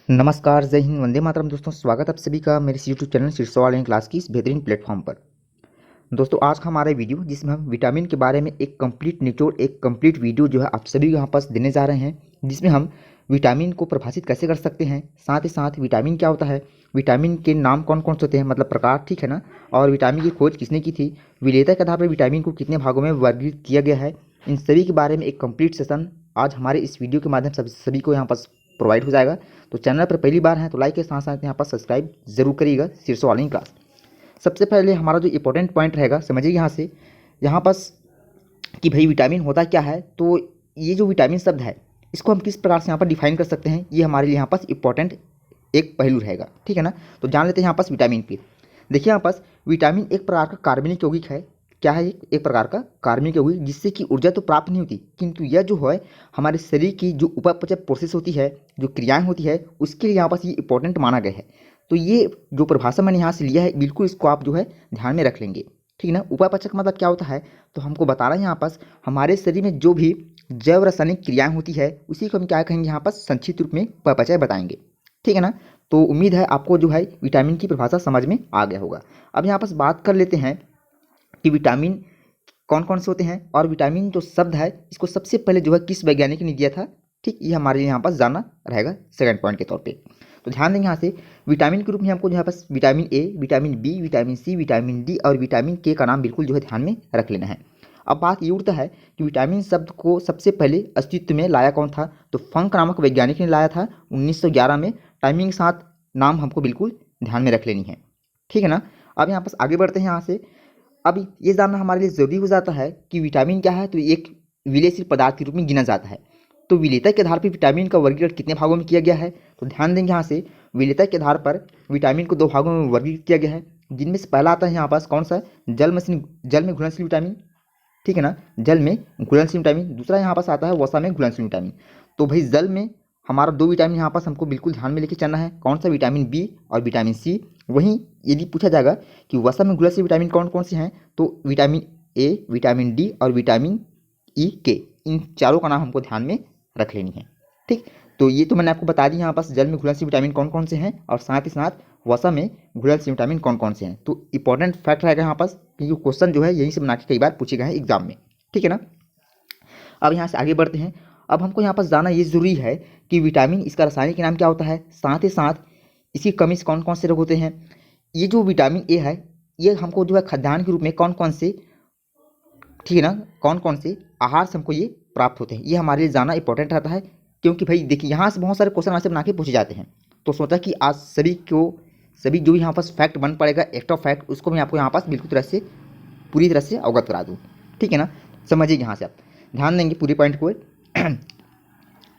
नमस्कार, जय हिंद, वंदे मातरम। दोस्तों, स्वागत आप सभी का मेरे यूट्यूब चैनल शीर्ष ऑनलाइन क्लास की इस बेहतरीन प्लेटफॉर्म पर। दोस्तों, आज का हमारा वीडियो जिसमें हम विटामिन के बारे में एक कंप्लीट निचोड़, एक कंप्लीट वीडियो जो है आप सभी को यहाँ पास देने जा रहे हैं, जिसमें हम विटामिन को परिभाषित कैसे कर सकते हैं, साथ ही साथ विटामिन क्या होता है, विटामिन के नाम कौन कौन से होते हैं, मतलब प्रकार, ठीक है ना, और विटामिन की खोज किसने की थी, विलेयता के आधार पर विटामिन को कितने भागों में वर्गीकृत किया गया है, इन सभी के बारे में एक कंप्लीट सेशन आज हमारे इस वीडियो के माध्यम से सभी को यहाँ पास प्रोवाइड हो जाएगा। तो चैनल पर पहली बार है तो लाइक के साथ साथ यहाँ पर सब्सक्राइब जरूर करिएगा शीर्ष ऑनलाइन क्लास। सबसे पहले हमारा जो इंपॉर्टेंट पॉइंट रहेगा, समझिए यहाँ पास कि भाई विटामिन होता क्या है। तो ये जो विटामिन शब्द है इसको हम किस प्रकार से यहाँ पर डिफाइन कर सकते हैं, ये हमारे लिए यहाँ पास इंपॉर्टेंट एक पहलू रहेगा, ठीक है ना। तो जान लेते हैं यहाँ पास विटामिन की। देखिए यहाँ पास विटामिन एक प्रकार का कार्बनिक यौगिक है। क्या है? एक प्रकार का कार्बनिक यौगिक, जिससे कि ऊर्जा तो प्राप्त नहीं होती, किंतु यह जो है हमारे शरीर की जो उपापचय प्रोसेस होती है, जो क्रियाएं होती है, उसके लिए यहाँ पास ये इंपॉर्टेंट माना गया है। तो ये जो परिभाषा मैंने यहाँ से लिया है, बिल्कुल इसको आप जो है ध्यान में रख लेंगे, ठीक है ना। उपापचय का मतलब क्या होता है, तो हमको बता रहा है यहाँ पास हमारे शरीर में जो भी जैव रासायनिक क्रियाएं होती है उसी को हम क्या कहेंगे, यहाँ पास संक्षिप्त रूप में उपापचय बताएंगे, ठीक है ना। तो उम्मीद है आपको जो है विटामिन की परिभाषा समझ में आ गया होगा। अब यहाँ पास बात कर लेते हैं कि विटामिन कौन कौन से होते हैं, और विटामिन जो शब्द है इसको सबसे पहले जो है किस वैज्ञानिक ने दिया था, ठीक, ये हमारे लिए यहाँ पास जानना रहेगा सेकंड पॉइंट के तौर पे। तो ध्यान देंगे यहाँ से विटामिन के रूप में हमको यहाँ पास vitamin A, vitamin B, vitamin C, vitamin D और विटामिन के का नाम बिल्कुल जो है ध्यान में रख लेना है। अब बात ये उठता है कि विटामिन शब्द को सबसे पहले अस्तित्व में लाया कौन था, तो फंक नामक वैज्ञानिक ने लाया था 1911 में। टाइमिंग के साथ नाम हमको बिल्कुल ध्यान में रख लेनी है, ठीक है ना। अब यहाँ पास आगे बढ़ते हैं यहाँ से। अब ये जानना हमारे लिए ज़रूरी हो जाता है कि विटामिन क्या है, तो एक विलेयशील पदार्थ के रूप में गिना जाता है। तो विलेयता के आधार पर विटामिन का वर्गीकरण कितने भागों में किया गया है, तो ध्यान देंगे यहाँ से विलेयता के आधार पर विटामिन को दो भागों में वर्गीकृत किया गया है, जिनमें से पहला आता है यहाँ पास कौन सा, जल में घुलनशील विटामिन, ठीक है ना, जल में घुलनशील विटामिन। दूसरा यहाँ पास आता है वसा में घुलनशील विटामिन। तो भाई जल में हमारा दो विटामिन यहाँ पास हमको बिल्कुल ध्यान में लेके चलना है, कौन सा, विटामिन बी और विटामिन सी। वहीं यदि पूछा जाएगा कि वसा में घुलनशील विटामिन कौन कौन से हैं, तो विटामिन ए, विटामिन डी और विटामिन ई के, इन चारों का नाम हमको ध्यान में रख लेनी है, ठीक। तो ये तो मैंने आपको बता दी यहाँ पास जल में घुलनशील विटामिन कौन कौन से हैं, और साथ ही साथ वसा में घुलनशील विटामिन कौन कौन से हैं। तो इंपॉर्टेंट फैक्ट रहेगा यहाँ पास, क्योंकि क्वेश्चन जो है यहीं से बना के कई बार पूछे गए हैं एग्जाम में, ठीक है ना। अब यहाँ से आगे बढ़ते हैं। अब हमको यहाँ पास जानना ये जरूरी है कि विटामिन, इसका रासायनिक नाम क्या होता है, साथ ही साथ इसकी कमी से कौन कौन से रोग होते हैं। ये जो विटामिन ए है ये हमको जो है खाद्यान्न के रूप में कौन कौन से, ठीक है ना, कौन कौन से आहार से हमको ये प्राप्त होते हैं, ये हमारे लिए जानना इंपॉर्टेंट रहता है। क्योंकि भाई देखिए यहाँ से बहुत सारे क्वेश्चन आंसर बना के पूछे जाते हैं, तो सोचा कि आज सभी जो भी यहाँ पास फैक्ट बन पड़ेगा, एक्स्ट्रा फैक्ट, उसको मैं आपको यहाँ पास बिल्कुल पूरी तरह से अवगत करा दूँ, ठीक है ना। समझिए यहाँ से आप ध्यान देंगे पूरी पॉइंट को।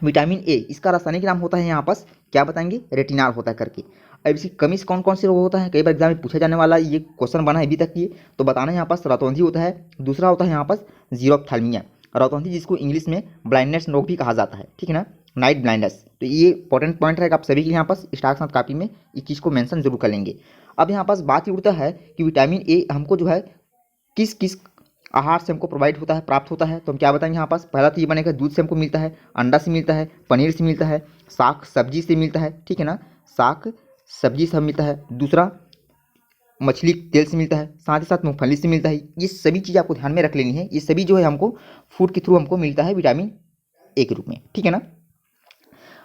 विटामिन ए, इसका रासायनिक नाम होता है यहाँ पास, क्या बताएंगे, रेटिनॉल होता है करके। अब इसकी कमी से कौन कौन से रोग होता है, कई बार एग्जाम में पूछा जाने वाला ये क्वेश्चन बना है अभी तक ये, तो बताना यहाँ पास रतौंधी होता है, दूसरा होता है यहाँ पास जीरोप्थैल्मिया, रतौंधी जिसको इंग्लिश में ब्लाइंडनेस रोग भी कहा जाता है, ठीक है ना, नाइट ब्लाइंडनेस। तो ये इंपॉर्टेंट पॉइंट रहेगा आप सभी के लिए, यहाँ पास स्टार के साथ कॉपी में इस चीज़ को मेंशन जरूर कर लेंगे। अब यहाँ पास बात ये उठता है कि विटामिन ए हमको जो है किस किस आहार से हमको प्रोवाइड होता है, प्राप्त होता है। तो हम क्या बताएंगे यहाँ पास, पहला तो ये बनेगा दूध से हमको मिलता है, अंडा से मिलता है, पनीर से मिलता है, साग सब्जी से मिलता है, ठीक है ना, साग सब्जी से मिलता है। दूसरा मछली तेल से मिलता है, साथ ही साथ मूंगफली से मिलता है। ये सभी चीज़ आपको ध्यान में रख लेनी है, ये सभी जो है हमको फूड के थ्रू हमको मिलता है विटामिन ए के रूप में, ठीक है ना।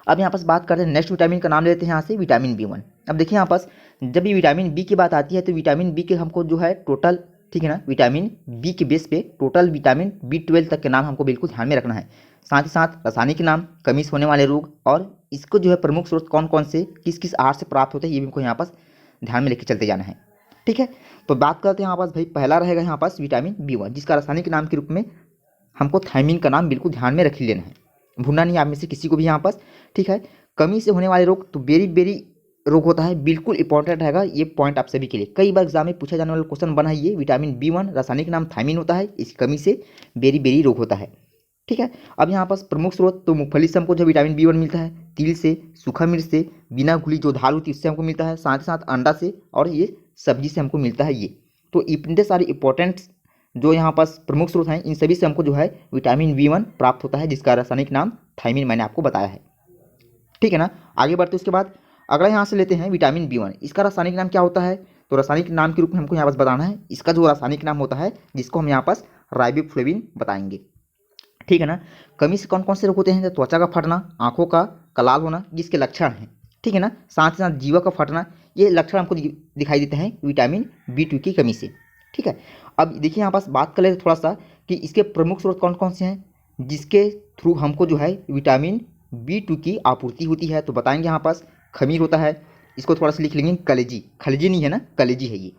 अब यहाँ पास बात करते हैं नेक्स्ट विटामिन का नाम लेते हैं यहाँ से, विटामिन बी1। अब देखिए यहाँ पास जब भी विटामिन बी की बात आती है तो विटामिन बी के हमको जो है टोटल, ठीक है ना, विटामिन बी के बेस पे टोटल विटामिन बी12 तक के नाम हमको बिल्कुल ध्यान में रखना है। साथ ही साथ रासायनिक नाम, कमी से होने वाले रोग, और इसको जो है प्रमुख स्रोत कौन कौन से, किस किस आहार से प्राप्त होते हैं, ये भी हमको यहाँ पास ध्यान में लेके चलते जाना है, ठीक है। तो बात करते हैं यहाँ पास, भाई पहला रहेगा यहाँ पास विटामिन बी1, जिसका रासायनिक नाम के रूप में हमको थायमिन का नाम बिल्कुल ध्यान में रख लेना है, भूलना नहीं आप में से किसी को भी यहाँ पास, ठीक है। कमी से होने वाले रोग, तो बेरी रोग होता है, बिल्कुल इंपॉर्टेंट रहेगा ये पॉइंट आप सभी के लिए, कई बार एग्जाम में पूछा जाने वाला क्वेश्चन बना है ये। विटामिन बी1 रासायनिक नाम थायमिन होता है, इसकी कमी से बेरी रोग होता है, ठीक है। अब यहाँ पास प्रमुख स्रोत, तो मूंगफली से हमको जो विटामिन बी1 मिलता है, तिल से, सूखा मिर्च से, बिना घुली जो दाल होती है उससे हमको मिलता है, साथ ही साथ अंडा से, और ये सब्जी से हमको मिलता है ये। तो इतने सारे इंपॉर्टेंट जो यहाँ पास प्रमुख स्रोत हैं, इन सभी से हमको जो है विटामिन बी1 प्राप्त होता है, जिसका रासायनिक नाम थायमिन मैंने आपको बताया है, ठीक है ना। आगे बढ़ते उसके बाद अगला यहाँ से लेते हैं विटामिन B1। इसका रासायनिक नाम क्या होता है? तो रासायनिक नाम के रूप में हमको यहाँ पास बताना है। इसका जो रासायनिक नाम होता है जिसको हम यहाँ पास राइबोफ्लेविन बताएंगे, ठीक है ना। कमी से कौन कौन से रोग होते हैं? तो त्वचा का फटना, आंखों का लाल होना, जिसके लक्षण हैं, ठीक है ना। साथ ही साथ जीवा का फटना, ये लक्षण हमको दिखाई देते हैं विटामिन B2 की कमी से, ठीक है। अब देखिए यहाँ पास बात कर लेते थोड़ा सा कि इसके प्रमुख स्रोत कौन कौन से हैं जिसके थ्रू हमको जो है विटामिन B2 की आपूर्ति होती है। तो बताएंगे यहाँ पास खमीर होता है, इसको थोड़ा सा लिख लेंगे कलेजी, खलेजी नहीं है ना, कलेजी है ये।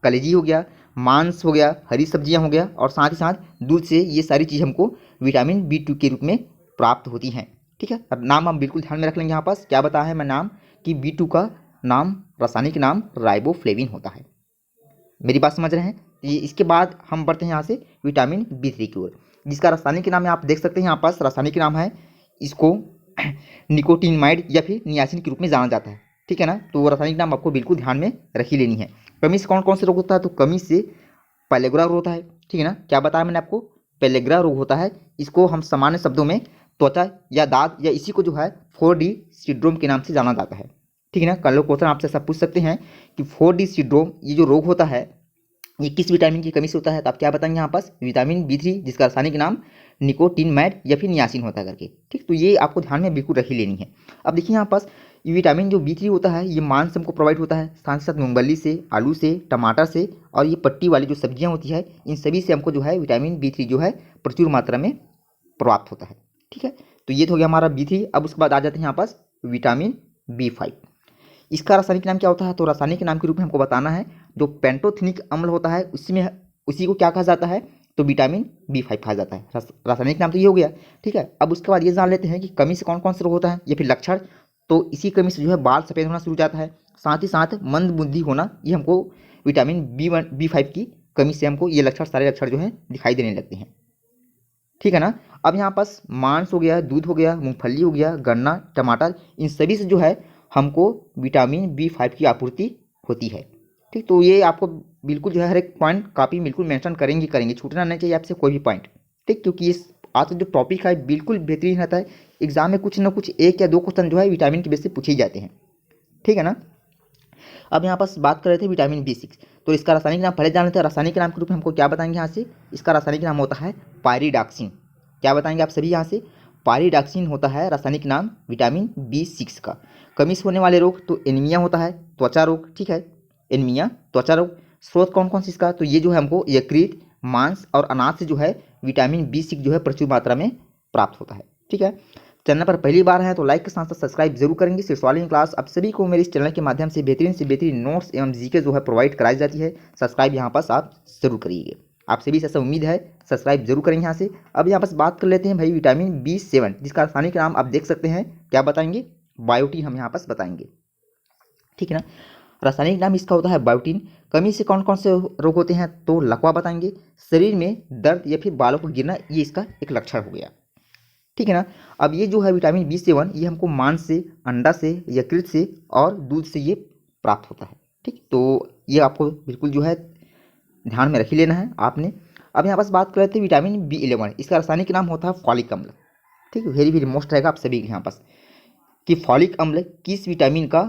कलेजी हो गया, मांस हो गया, हरी सब्जियां हो गया, और साथ ही साथ दूध से ये सारी चीज़ हमको विटामिन B2 के रूप में प्राप्त होती हैं, ठीक है। अब नाम हम बिल्कुल ध्यान में रख लेंगे। यहाँ पास क्या बताया है मैं नाम कि B2 का नाम, रासायनिक नाम राइबोफ्लेविन होता है। मेरी बात समझ रहे हैं? ये इसके बाद हम बढ़ते हैं यहाँ से विटामिन B3 की ओर, जिसका रासायनिक नाम आप देख सकते हैं यहाँ पास। रासायनिक नाम है, इसको निकोटिनमाइड या फिर नियासिन के रूप में जाना जाता है, ठीक है ना। तो रासायनिक नाम आपको बिल्कुल ध्यान में रख ही लेनी है। कमी से कौन कौन से रोग होता है? तो कमी से पेलेग्रा रोग होता है, ठीक है ना। क्या बताया मैंने आपको? पेलेग्रा रोग होता है। इसको हम सामान्य शब्दों में त्वचा या दांत या इसी को जो है 4D सिंड्रोम के नाम से जाना जाता है, ठीक है ना। कल लोग क्वेश्चन आपसे सब पूछ सकते हैं कि 4D सिंड्रोम ये जो रोग होता है ये किस विटामिन की कमी से होता है? तो आप क्या बताएंगे यहाँ पास? विटामिन B3, जिसका रासायनिक नाम निकोटिनमाइड या फिर नियासिन होता है करके, ठीक। तो ये आपको ध्यान में बिल्कुल रख ही लेनी है। अब देखिए यहाँ पास ये विटामिन जो B3 होता है ये मांस हमको प्रोवाइड होता है, साथ ही साथ मूंगफली से, आलू से, टमाटर से, और ये पट्टी वाली जो सब्जियाँ होती है इन सभी से हमको जो है विटामिन B3 जो है प्रचुर मात्रा में प्राप्त होता है, ठीक है। तो ये तो हो गया हमारा B3। अब उसके बाद आ जाते हैं यहाँ पास विटामिन B5। इसका रासायनिक नाम क्या होता है? तो रासायनिक नाम के रूप में हमको बताना है जो पेंटोथेनिक अम्ल होता है उसमें उसी को क्या कहा जाता है? तो विटामिन B5 कहा जाता है। रासायनिक नाम तो ये हो गया, ठीक है। अब उसके बाद ये जान लेते हैं कि कमी से कौन कौन से रोग होता है या फिर लक्षण। तो इसी कमी से जो है बाल सफ़ेद होना शुरू हो जाता है, साथ ही साथ मंद बुद्धि होना, ये हमको विटामिन B5 की कमी से हमको ये लक्षण, सारे लक्षण जो है दिखाई देने लगते हैं, ठीक है ना। अब यहाँ पास मांस हो गया, दूध हो गया, मूंगफली हो गया, गन्ना, टमाटर, इन सभी से जो है हमको विटामिन B5 की आपूर्ति होती है, ठीक। तो ये आपको बिल्कुल जो है हर एक पॉइंट कापी बिल्कुल मेंशन करेंगे, छूटना नहीं चाहिए आपसे कोई भी पॉइंट, ठीक। क्योंकि इस आज का जो टॉपिक है बिल्कुल बेहतरीन रहता है। एग्जाम में कुछ ना कुछ 1 या 2 क्वेश्चन जो है विटामिन की बेस से पूछे ही जाते हैं, ठीक है ना। अब यहाँ पास बात कर रहे थे विटामिन B6। तो इसका रासायनिक नाम पहले जान लेते हैं। रासायनिक नाम के रूप में हमको क्या बताएंगे यहाँ से? इसका रासायनिक नाम होता है पायरिडॉक्सिन। क्या बताएंगे आप सभी यहाँ से? पायरिडॉक्सिन होता है रासायनिक नाम विटामिन B6 का। कमी से होने वाले रोग तो एनीमिया होता है, त्वचा रोग, ठीक है, एनीमिया, त्वचा रोग। स्रोत कौन कौन सी इसका? तो ये जो है हमको यकृत, मांस और अनाज से जो है विटामिन B6 जो है प्रचुर मात्रा में प्राप्त होता है, ठीक है। चैनल पर पहली बार है तो लाइक के साथ साथ सब्सक्राइब जरूर करेंगे। सिर्फ सवाल क्लास आप सभी को मेरे इस चैनल के माध्यम से बेहतरीन नोट्स एवं जीके जो है प्रोवाइड कराई जाती है। सब्सक्राइब यहाँ पास आप जरूर करिएगा, आप सभी से ऐसा उम्मीद है सब्सक्राइब जरूर करेंगे यहाँ से। अब यहाँ पास बात कर लेते हैं भाई विटामिन B7, जिसका रासायनिक नाम आप देख सकते हैं। क्या बताएंगे? बायोटीन हम यहाँ पास बताएंगे, ठीक है ना। रासायनिक नाम इसका होता है बायोटीन। कमी से कौन कौन से रोग होते हैं? तो लकवा बताएंगे, शरीर में दर्द या फिर बालों को गिरना, ये इसका एक लक्षण हो गया, ठीक है ना। अब ये जो है विटामिन B7 ये हमको मांस से, अंडा से, यकृत से और दूध से ये प्राप्त होता है, ठीक। तो ये आपको बिल्कुल जो है ध्यान में रख ही लेना है आपने। अब यहाँ पास बात कर रहे थे विटामिन B11। इसका रासायनिक नाम होता है फॉलिक अम्ल, ठीक है। वेरी मोस्ट रहेगा आप सभी के यहाँ पास कि फॉलिक अम्ल किस विटामिन का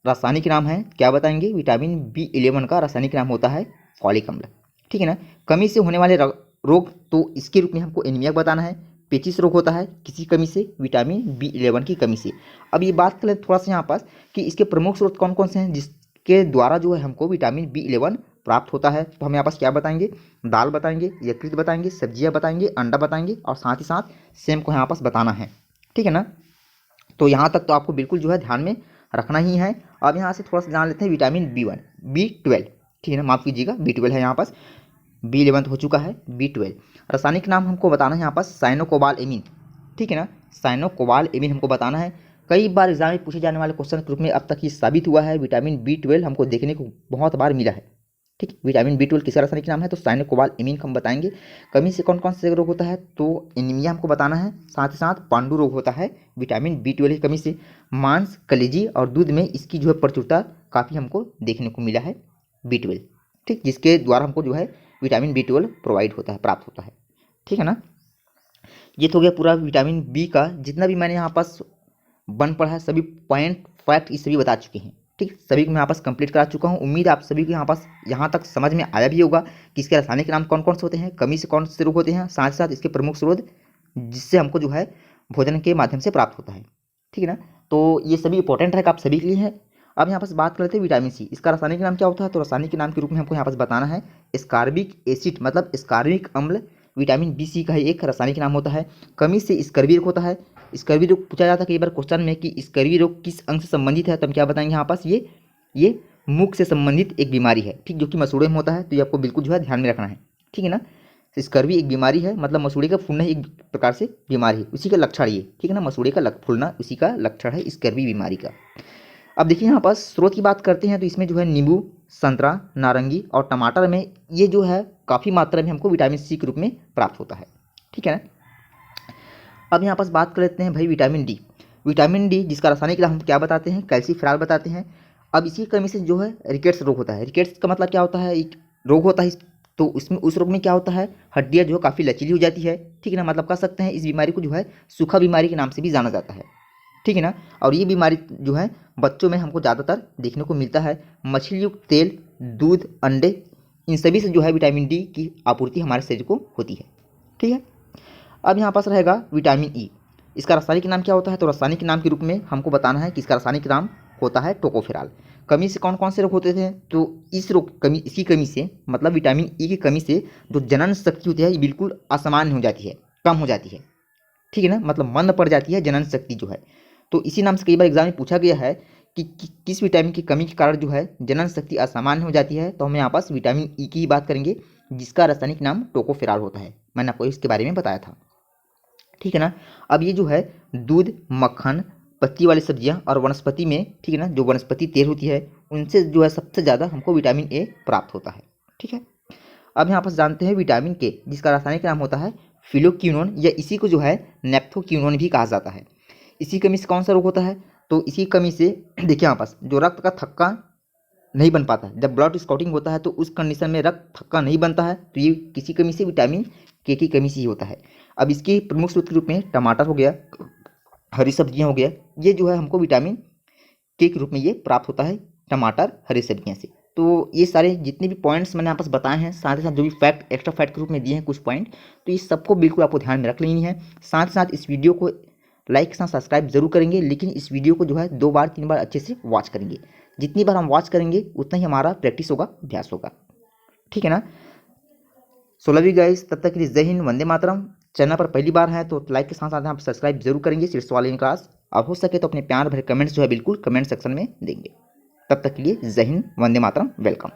रासायनिक नाम है? क्या बताएंगे? विटामिन B11 का रासायनिक नाम होता है फॉलिक अम्ल, ठीक है ना। कमी से होने वाले रोग तो इसके रूप में हमको एनीमिया बताना है। पेचिश रोग होता है किसी कमी से? विटामिन B11 की कमी से। अब ये बात करें थोड़ा सा यहाँ पास कि इसके प्रमुख स्रोत कौन कौन से हैं जिसके द्वारा जो है हमको विटामिन B11 प्राप्त होता है? तो हम यहाँ पास क्या बताएंगे? दाल बताएंगे, यकृत बताएंगे, सब्जियाँ बताएंगे, अंडा बताएंगे, और साथ ही साथ सेम को यहाँ पास बताना है, ठीक है ना। तो यहाँ तक तो आपको बिल्कुल जो है ध्यान में रखना ही है। अब यहाँ से थोड़ा सा जान लेते हैं विटामिन B1, B12, ठीक है ना, माफ़ कीजिएगा B12 है यहाँ पास, B11 तो हो चुका है, B12। रासायनिक नाम हमको बताना है यहाँ पास साइनोकोबालएमीन, ठीक है ना। साइनोकोबालएमीन हमको बताना है। कई बार एग्जाम में पूछे जाने वाले क्वेश्चन के रूप में अब तक ये साबित हुआ है। विटामिन B12 हमको देखने को बहुत बार मिला है, ठीक। विटामिन B12 किसका रासायनिक नाम है? तो साइनोकोबालएमीन हम बताएंगे। कमी से कौन कौन से रोग होता है? तो एनीमिया हमको बताना है, साथ ही साथ पांडु रोग होता है विटामिन B12 की कमी से। मांस, कलेजी और दूध में इसकी जो है प्रचुरता काफ़ी हमको देखने को मिला है B12, ठीक, जिसके द्वारा हमको जो है विटामिन B12 प्रोवाइड होता है, प्राप्त होता है, ठीक है ना। ये तो हो गया पूरा विटामिन B का जितना भी मैंने यहाँ पास बन पड़ा है, सभी पॉइंट फैक्ट ये सभी बता चुके हैं। ठीक, सभी को मैं यहाँ पास कंप्लीट करा चुका हूँ। उम्मीद है आप सभी को यहाँ तक समझ में आया भी होगा कि इसके रासायनिक नाम कौन कौन से होते हैं, कमी से कौन से रोग होते हैं, साथ ही साथ इसके प्रमुख स्रोत जिससे हमको जो है भोजन के माध्यम से प्राप्त होता है। ठीक है ना, तो ये सभी इंपॉर्टेंट है कि आप सभी के लिए है। अब यहाँ पास बात करते हैं विटामिन सी। इसका रासायनिक नाम क्या होता है, तो रासायनिक नाम के रूप में हमको यहाँ पास बताना है स्कार्बिक एसिड, मतलब स्कार्बिक अम्ल विटामिन बी सी का एक रासायनिक नाम होता है। कमी से स्कर्वी रोग होता है। स्कर्वी रोग पूछा जाता है कई बार क्वेश्चन में कि स्कर्वी रोग किस अंग से संबंधित है, तो हम क्या बताएंगे यहाँ पास ये मुख से संबंधित एक बीमारी है। ठीक, जो कि मसूड़े में होता है, तो ये आपको बिल्कुल जो है ध्यान में रखना है। ठीक है ना, स्कर्वी एक बीमारी है, मतलब मसूड़े का फूलना एक प्रकार से बीमारी है, उसी का लक्षण ये। ठीक है ना, मसूड़े का फूलना उसी का लक्षण है स्कर्वी बीमारी का। अब देखिए यहाँ पास स्रोत की बात करते हैं तो इसमें जो है नींबू, संतरा, नारंगी और टमाटर में ये जो है काफ़ी मात्रा में हमको विटामिन सी के रूप में प्राप्त होता है। ठीक है ना, अब यहाँ पास बात कर लेते हैं भाई विटामिन डी। विटामिन डी जिसका रासायनिक नाम हम क्या बताते हैं, कैल्सीफेरॉल बताते हैं। अब इसी कमी से जो है रिकेट्स रोग होता है। रिकेट्स का मतलब क्या होता है, एक रोग होता है, तो उसमें उस रोग में क्या होता है, हड्डियाँ जो है काफ़ी लचीली हो जाती है। ठीक है ना, मतलब कह सकते हैं इस बीमारी को जो है सूखा बीमारी के नाम से भी जाना जाता है। ठीक है ना, और ये बीमारी जो है बच्चों में हमको ज़्यादातर देखने को मिलता है। मछली युक्त तेल, दूध, अंडे, इन सभी से जो है विटामिन डी की आपूर्ति हमारे शरीर को होती है। ठीक है, अब यहाँ पास रहेगा विटामिन ई। इसका रासायनिक नाम क्या होता है, तो रासायनिक नाम के रूप में हमको बताना है कि इसका रासायनिक नाम होता है टोकोफेरॉल। कमी से कौन कौन से रोग होते थे, तो इसकी कमी से, मतलब विटामिन ई की कमी से जो जनन शक्ति होती है ये बिल्कुल असामान्य हो जाती है, कम हो जाती है। ठीक है ना, मतलब मंद पड़ जाती है जनन शक्ति जो है। तो इसी नाम से कई बार एग्जाम में पूछा गया है कि किस विटामिन की कमी के कारण जो है जनन शक्ति असामान्य हो जाती है, तो हम यहाँ पास विटामिन ई की ही बात करेंगे जिसका रासायनिक नाम टोकोफेरॉल होता है। मैंने आपको इसके बारे में बताया था। ठीक है ना, अब ये जो है दूध, मक्खन, पत्ती वाली सब्जियां और वनस्पति में, ठीक है ना, जो वनस्पति तेल होती है उनसे जो है सबसे ज़्यादा हमको विटामिन ए प्राप्त होता है। ठीक है, अब यहाँ पास जानते हैं विटामिन के जिसका रासायनिक नाम होता है फिलोक्विनोन, या इसी को जो है नेप्थोक्विनोन भी कहा जाता है। इसी कमी से कौन सा रोग होता है, तो इसी कमी से देखिए यहाँ पास जो रक्त का थक्का नहीं बन पाता है, जब ब्लड स्कॉटिंग होता है तो उस कंडीशन में रक्त थक्का नहीं बनता है, तो ये किसी कमी से विटामिन के की कमी से ही होता है। अब इसके प्रमुख स्रोत के रूप में टमाटर हो गया, हरी सब्जियां हो गया, ये जो है हमको विटामिन के रूप में ये प्राप्त होता है टमाटर, हरी सब्जियां से। तो ये सारे जितने भी पॉइंट्स मैंने आपस बताए हैं, साथ ही साथ जो भी फैक्ट एक्स्ट्रा फैक्ट के रूप में दिए हैं कुछ पॉइंट, तो ये सबको बिल्कुल आपको ध्यान में रख लेनी है। साथ ही साथ इस वीडियो को लाइक के साथ सब्सक्राइब जरूर करेंगे, लेकिन इस वीडियो को जो है 2 बार 3 बार अच्छे से वॉच करेंगे। जितनी बार हम वॉच करेंगे उतना ही हमारा प्रैक्टिस होगा, अभ्यास होगा। ठीक है ना, सो लव यू गाइस, तब तक के लिए जय हिंद, वंदे मातरम। चैनल पर पहली बार है तो लाइक के साथ साथ आप सब्सक्राइब जरूर करेंगे शीर्ष वाले क्लास, और हो सके तो अपने प्यार भरे कमेंट्स जो है बिल्कुल कमेंट सेक्शन में देंगे। तब तक के लिए जय हिंद, वंदे मातरम, वेलकम।